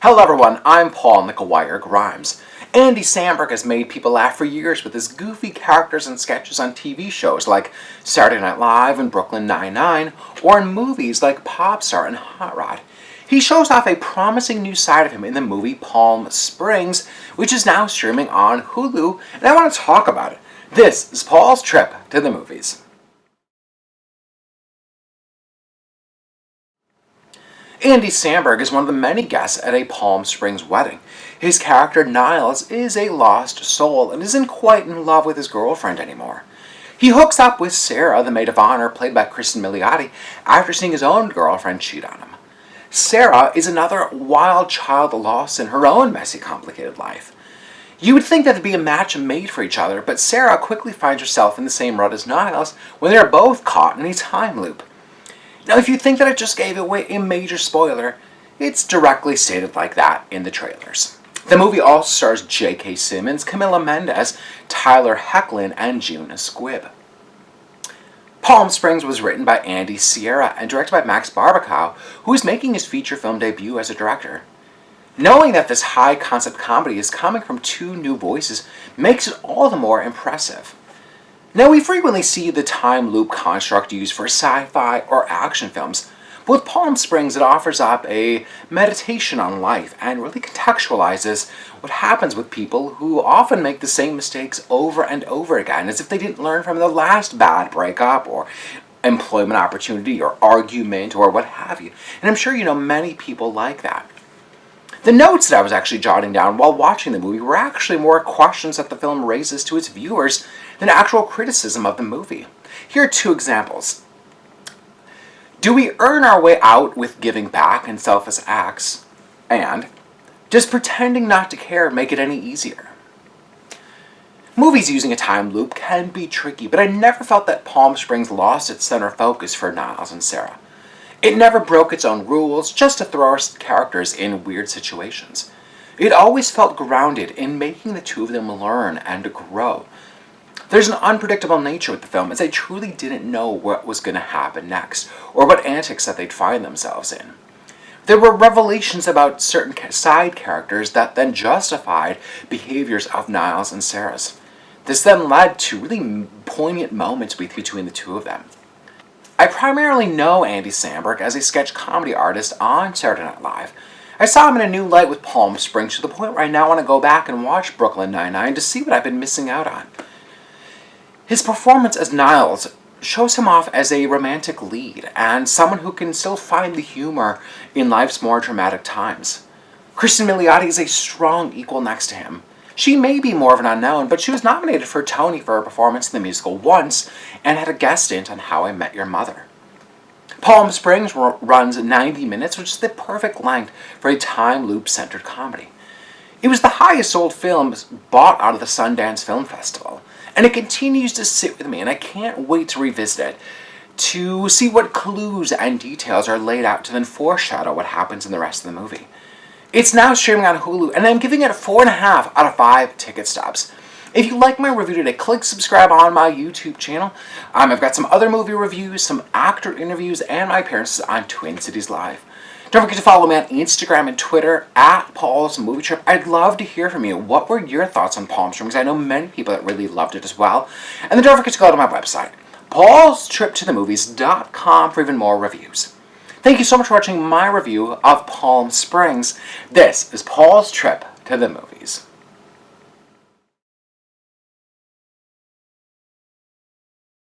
Hello everyone, I'm Paul McGuire Grimes. Andy Samberg has made people laugh for years with his goofy characters and sketches on TV shows like Saturday Night Live and Brooklyn Nine-Nine, or in movies like Popstar and Hot Rod. He shows off a promising new side of him in the movie Palm Springs, which is now streaming on Hulu, and I want to talk about it. This is Paul's trip to the movies. Andy Samberg is one of the many guests at a Palm Springs wedding. His character Niles is a lost soul and isn't quite in love with his girlfriend anymore. He hooks up with Sarah, the maid of honor, played by Christin Milioti, after seeing his own girlfriend cheat on him. Sarah is another wild child lost in her own messy, complicated life. You would think that they'd be a match made for each other, but Sarah quickly finds herself in the same rut as Niles when they are both caught in a time loop. Now, if you think that I just gave away a major spoiler, it's directly stated like that in the trailers. The movie also stars J.K. Simmons, Camila Mendes, Tyler Hoechlin, and June Squibb. Palm Springs was written by Andy Sierra and directed by Max Barbakow, who is making his feature film debut as a director. Knowing that this high-concept comedy is coming from two new voices makes it all the more impressive. Now, we frequently see the time loop construct used for sci-fi or action films, but with Palm Springs it offers up a meditation on life and really contextualizes what happens with people who often make the same mistakes over and over again, as if they didn't learn from the last bad breakup or employment opportunity or argument or what have you. And I'm sure you know many people like that. The notes that I was actually jotting down while watching the movie were actually more questions that the film raises to its viewers than actual criticism of the movie. Here are two examples. Do we earn our way out with giving back and selfless acts? And does pretending not to care make it any easier? Movies using a time loop can be tricky, but I never felt that Palm Springs lost its center focus for Niles and Sarah. It never broke its own rules just to throw our characters in weird situations. It always felt grounded in making the two of them learn and grow. There's an unpredictable nature with the film, as they truly didn't know what was going to happen next, or what antics that they'd find themselves in. There were revelations about certain side characters that then justified behaviors of Niles and Sarah's. This then led to really poignant moments between the two of them. I primarily know Andy Samberg as a sketch comedy artist on Saturday Night Live. I saw him in a new light with Palm Springs to the point where I now want to go back and watch Brooklyn Nine-Nine to see what I've been missing out on. His performance as Niles shows him off as a romantic lead and someone who can still find the humor in life's more dramatic times. Christin Milioti is a strong equal next to him. She may be more of an unknown, but she was nominated for a Tony for her performance in the musical once and had a guest stint on How I Met Your Mother. Palm Springs runs 90 minutes, which is the perfect length for a time loop-centered comedy. It was the highest sold film bought out of the Sundance Film Festival, and it continues to sit with me, and I can't wait to revisit it to see what clues and details are laid out to then foreshadow what happens in the rest of the movie. It's now streaming on Hulu, and I'm giving it a 4.5 out of 5 ticket stubs. If you like my review today, click subscribe on my YouTube channel. I've got some other movie reviews, some actor interviews, and my appearances on Twin Cities Live. Don't forget to follow me on Instagram and Twitter at Paul's Movie Trip. I'd love to hear from you. What were your thoughts on Palm Springs? I know many people that really loved it as well. And then don't forget to go to my website, paulstriptothemovies.com, for even more reviews. Thank you so much for watching my review of Palm Springs. This is Paul's Trip to the Movies.